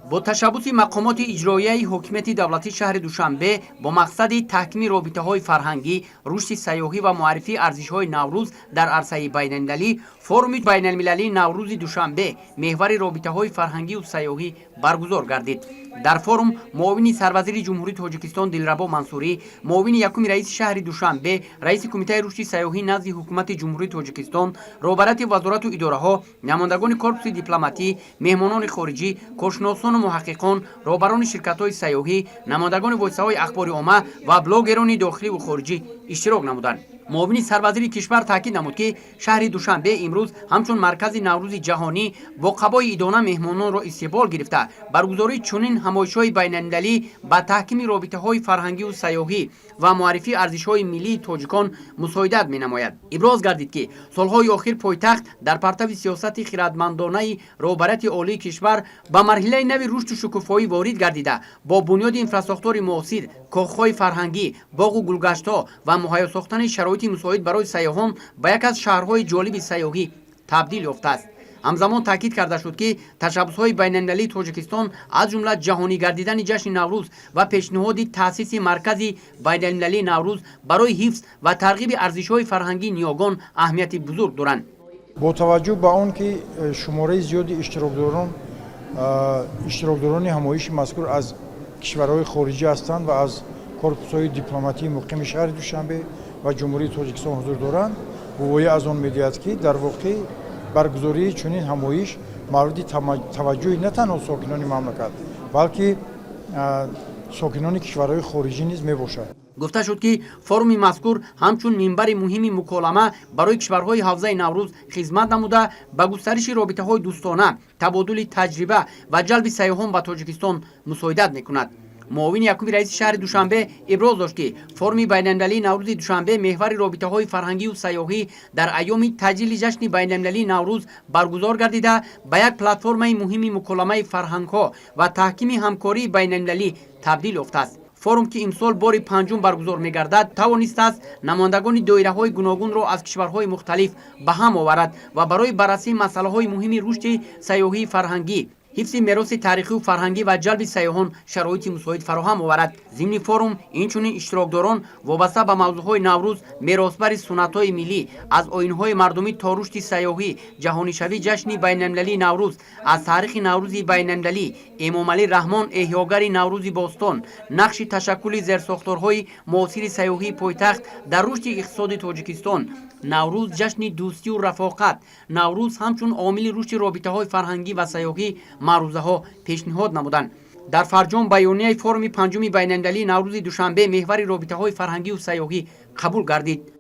با تشبث مقامات اجرایی حکومت دولتی شهر دوشنبه با مقصد تحکیم رابطه‌های فرهنگی، رشد سیاحی و معرفی ارزش‌های نوروز در عرصه بین‌المللی، فورум بین‌المللی نوروز دوشنبه محور رابطه‌های فرهنگی و سیاحی برگزار گردید. در فورум معاون سروزیر جمهوری تاجیکستان دلربا منصوری، معاون یکم رئیس شهر دوشنبه، رئیس کمیته رشد سیاحی نزد حکومت جمهوری تاجیکستان، رهبران وزارت و اداره‌ها، نمایندگان کورپس دیپلماتی، مهمانان خارجی، کارشناسان و محققان، رهبران شرکت‌های سیاحی، نمایندگان واسطه‌های اخباری عامه و بلاگران داخلی و خارجی اشتراک نمودند. معاون سروزیر کشور تاکید نمود که شهر دوشنبه امروز همچون مرکز نوروز جهانی با قبای ادانه مهمانان را استقبال گرفته برگزاری چنین همایش‌های بین‌المللی با تحکیم رابطه‌های فرهنگی و سیاحی و معرفی ارزش‌های ملی تاجیکان مساعدت می‌نماید. ابراز گردید که سال‌های اخیر پایتخت در پرتو سیاست خردمندانه رهبرت عالی کشور با مرحله نوی رشد و شکوفایی وارد گردیده با بنیاد اینفراستراکتور معاصر، کاخ‌های فرهنگی، باغ و گلگشت‌ها و مهیا ساختن شرایط مساعد برای سیاحان به یک از شهرهای جالب سیاحی تبدیل یافته است. همزمان تاکید کرده شد که تشبث‌های بین‌المللی تاجیکستان از جمله جهانی گردیدن جشن نوروز و پیشنهاد تأسیس مرکز بین‌المللی نوروز برای حفظ و ترغیب ارزش‌های فرهنگی نیاگان اهمیت بزرگ دارند. با توجه به آن که شماره زیادی اشتراکداران همایش مذکور از کشورهای خارجی هستند و از کورپس‌های دیپلماتی مقیم شهر دوشنبه و جمهوری تاجیکستان حضور دارند، گویی از آن می‌دهد که در واقع برگزاری چنین همایش مورد توجه نه تنها ساکنان مملکت بلکه ساکنان کشورهای خارجی نیز میباشد. گفته شد که فورум مذکور همچون منبر مهم مکالمه برای کشورهای حوزه نوروز خدمت نموده به گسترش رابطه‌های دوستانه، تبادل تجربه و جلب سیاحان به تاجیکستان مساعدت می‌کند. معاون یکم رئیس شهر دوشنبه ابراز داشت که فورум بین‌المللی نوروز دوشنبه محور رابطه‌های فرهنگی و سیاحی در ایام تجلیل جشن بین‌المللی نوروز برگزار گردیده به یک پلتفرم مهم مکالمه فرهنگ‌ها و تحکیم همکاری بین‌المللی تبدیل یافته است. فورум که امسال بار پنجم برگزار می‌گردد توانسته است نمایندگان دایره‌های گوناگون را از کشورهای مختلف به هم آورد و برای بررسی مسائل‌های مهم رشد سیاحی فرهنگی، حفظ میراث تاریخی و فرهنگی و جلب سیاحان شرایط مساعد فراهم آورد. ضمن فورум اینچنین اشتراکداران وابسته به موضوعهای نوروز، میراثبر سنت‌های ملی، از آیین‌های مردمی تا رشد سیاحی، جهانی‌شوی جشن بین‌المللی نوروز، از تاریخ نوروز بین‌المللی، امام علی رحمان احیاگر نوروز باستان، نقش تشکل زیرساختارهای معاصر سیاحی پایتخت در رشد اقتصاد تاجیکستان، نوروز جشن دوستی و رفاقت، نوروز همچون عامل رشد رابطه‌های فرهنگی و سیاحی معروضه‌ها پیشنهاد نمودند. در فرجام بیانیه فورум پنجم بین‌المللی نوروز دوشنبه محور رابطه‌های فرهنگی و سیاحی قبول گردید.